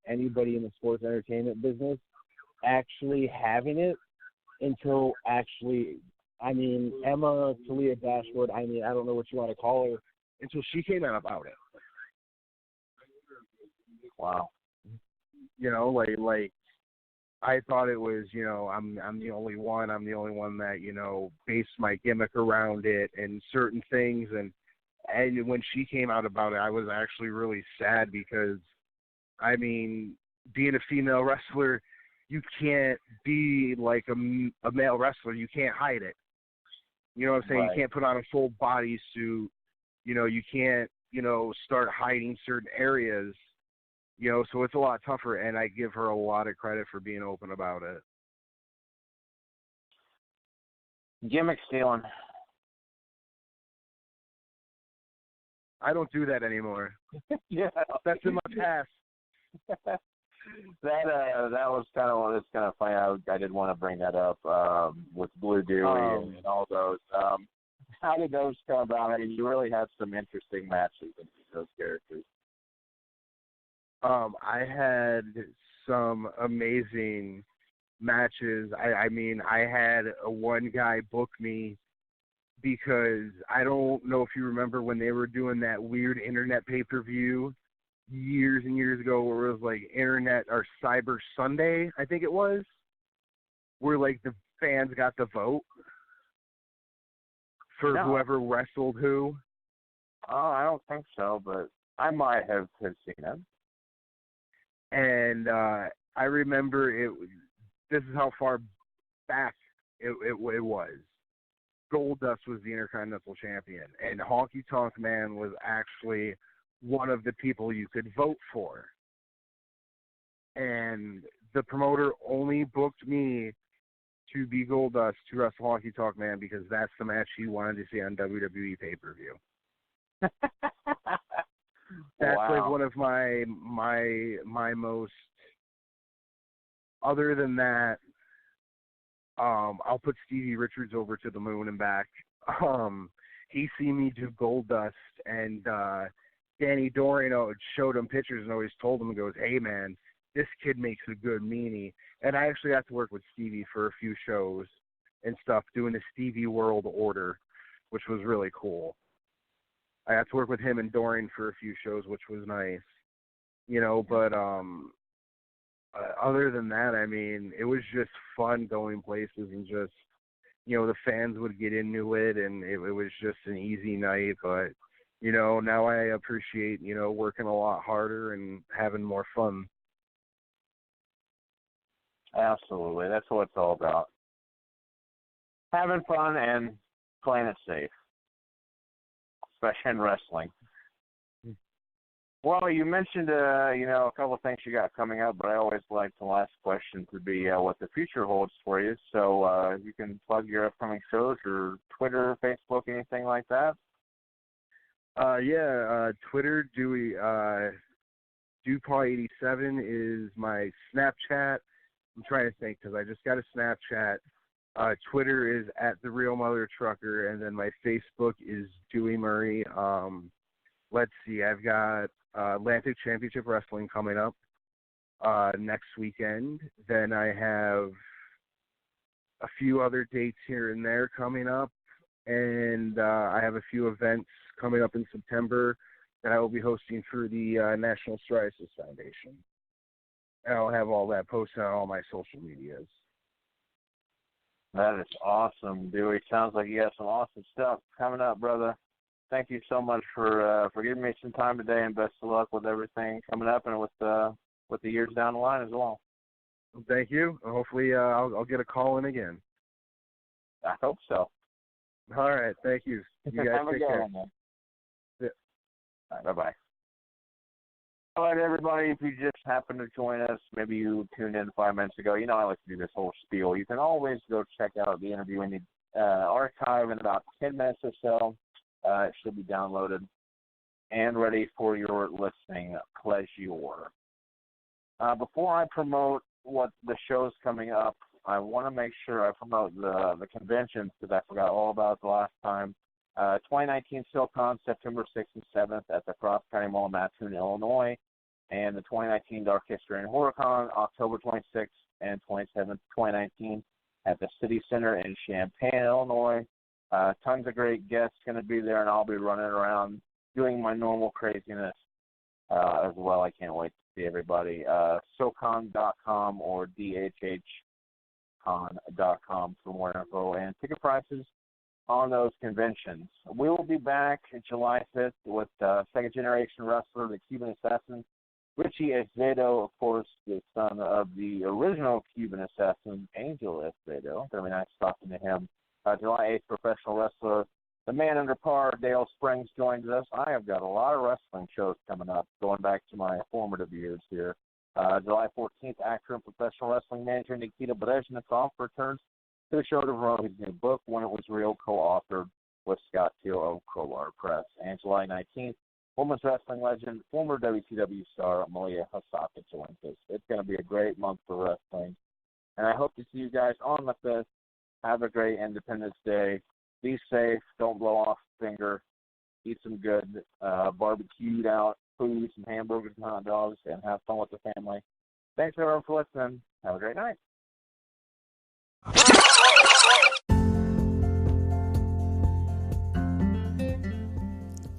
anybody in the sports entertainment business actually having it until Emma Talia Dashwood, I don't know what you want to call her, until she came out about it. Wow. Like I thought it was, I'm the only one that, based my gimmick around it and certain things. And when she came out about it, I was actually really sad because, being a female wrestler, you can't be like a male wrestler. You can't hide it. You know what I'm saying? Right. You can't put on a full bodysuit. You can't, start hiding certain areas. So it's a lot tougher, and I give her a lot of credit for being open about it. Gimmick stealing. I don't do that anymore. Yeah. That's in my past. That was kind of funny. I did want to bring that up with Blue Dewey and all those. How did those come about? You really had some interesting matches with those characters. I had some amazing matches. I had one guy book me because I don't know if you remember when they were doing that weird internet pay-per-view years and years ago where it was like Internet or Cyber Sunday, I think it was, where like the fans got the vote for whoever wrestled who. Oh, I don't think so, but I might have seen it. And I remember it. This is how far back it was. Goldust was the Intercontinental Champion, and Honky Tonk Man was actually one of the people you could vote for. And the promoter only booked me to be Goldust to wrestle Honky Tonk Man because that's the match he wanted to see on WWE pay-per-view. That's like one of my most. Other than that, I'll put Stevie Richards over to the moon and back. He seen me do Goldust, and Danny Dorino showed him pictures and always told him, and goes, "Hey man, this kid makes a good meanie." And I actually got to work with Stevie for a few shows and stuff, doing the Stevie World Order, which was really cool. I got to work with him and Dorian for a few shows, which was nice, but other than that, it was just fun going places and just, the fans would get into it, and it was just an easy night, but, now I appreciate, working a lot harder and having more fun. Absolutely. That's what it's all about. Having fun and playing it safe. Especially in wrestling. Well, you mentioned, a couple of things you got coming up, but I always like the last question to be what the future holds for you. So you can plug your upcoming shows or Twitter, Facebook, anything like that. Twitter, Dewey, Dewpaw87 is my Snapchat. I'm trying to think because I just got a Snapchat. Twitter is @TheRealMotherTrucker, and then my Facebook is Dewey Murray. Let's see, I've got Atlantic Championship Wrestling coming up next weekend. Then I have a few other dates here and there coming up, and I have a few events coming up in September that I will be hosting through the National Psoriasis Foundation. And I'll have all that posted on all my social medias. That is awesome, Dewey. Sounds like you got some awesome stuff coming up, brother. Thank you so much for giving me some time today, and best of luck with everything coming up and with the years down the line as well. Thank you. Hopefully, I'll get a call in again. I hope so. All right. Thank you. You guys take care. Yeah. All right, bye-bye. All right, everybody, if you just happen to join us, maybe you tuned in 5 minutes ago, I like to do this whole spiel. You can always go check out the interview in the archive in about 10 minutes or so. It should be downloaded and ready for your listening pleasure. Before I promote what the show's coming up, I want to make sure I promote the conventions that I forgot all about the last time. 2019 SilCon, September 6th and 7th at the Cross County Mall in Mattoon, Illinois. and the 2019 Dark History and HorrorCon, October 26th and 27th, 2019, at the City Center in Champaign, Illinois. Tons of great guests going to be there, and I'll be running around doing my normal craziness as well. I can't wait to see everybody. SoCon.com or DHHCon.com for more info and ticket prices on those conventions. We will be back July 5th with second-generation wrestler, the Cuban Assassin, Richie Esvedo, of course, the son of the original Cuban Assassin, Angel Esvedo. Very nice talking to him. July 8th, professional wrestler, the man under par, Dale Springs, joins us. I have got a lot of wrestling shows coming up, going back to my formative years here. July 14th, actor and professional wrestling manager Nikita Brezhnikov returns to the show to promote his new book, When It Was Real, co-authored with Scott Teal of Crowbar Press. And July 19th, women's wrestling legend, former WCW star Malia Hosaka joins us. It's going to be a great month for wrestling. And I hope to see you guys on the 5th. Have a great Independence Day. Be safe. Don't blow off a finger. Eat some good barbecued out food, some hamburgers and hot dogs, and have fun with the family. Thanks, everyone, for listening. Have a great night.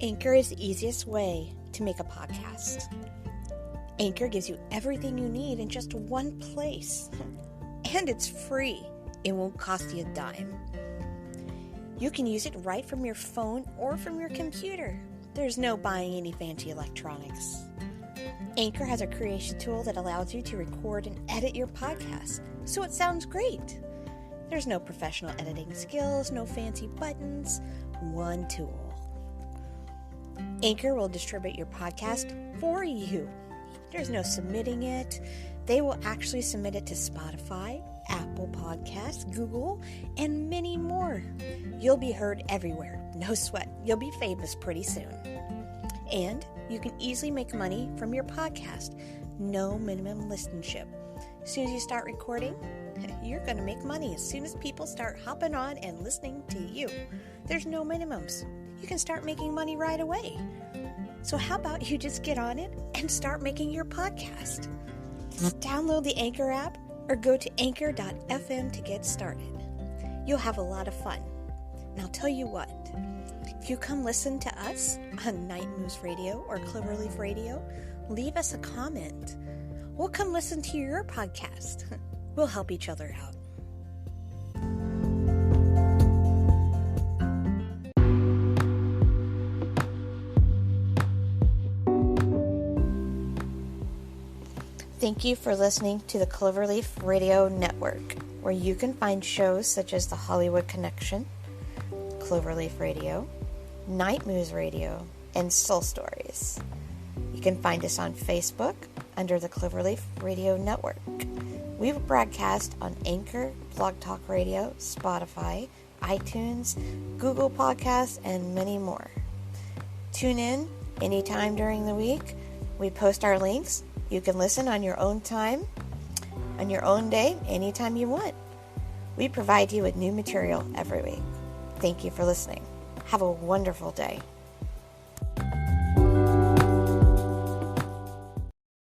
Anchor is the easiest way to make a podcast. Anchor gives you everything you need in just one place. And it's free. It won't cost you a dime. You can use it right from your phone or from your computer. There's no buying any fancy electronics. Anchor has a creation tool that allows you to record and edit your podcast, so it sounds great. There's no professional editing skills, no fancy buttons, one tool. Anchor will distribute your podcast for you. There's no submitting it. They will actually submit it to Spotify, Apple Podcasts, Google, and many more. You'll be heard everywhere. No sweat. You'll be famous pretty soon. And you can easily make money from your podcast. No minimum listenership. As soon as you start recording, you're going to make money as soon as people start hopping on and listening to you. There's no minimums. You can start making money right away. So how about you just get on it and start making your podcast? Download the Anchor app or go to anchor.fm to get started. You'll have a lot of fun. And I'll tell you what, if you come listen to us on Night Moves Radio or Cloverleaf Radio, leave us a comment. We'll come listen to your podcast. We'll help each other out. Thank you for listening to the Cloverleaf Radio Network, where you can find shows such as The Hollywood Connection, Cloverleaf Radio, Night Moves Radio, and Soul Stories. You can find us on Facebook under the Cloverleaf Radio Network. We broadcast on Anchor, Blog Talk Radio, Spotify, iTunes, Google Podcasts, and many more. Tune in anytime during the week. We post our links. You can listen on your own time, on your own day, anytime you want. We provide you with new material every week. Thank you for listening. Have a wonderful day.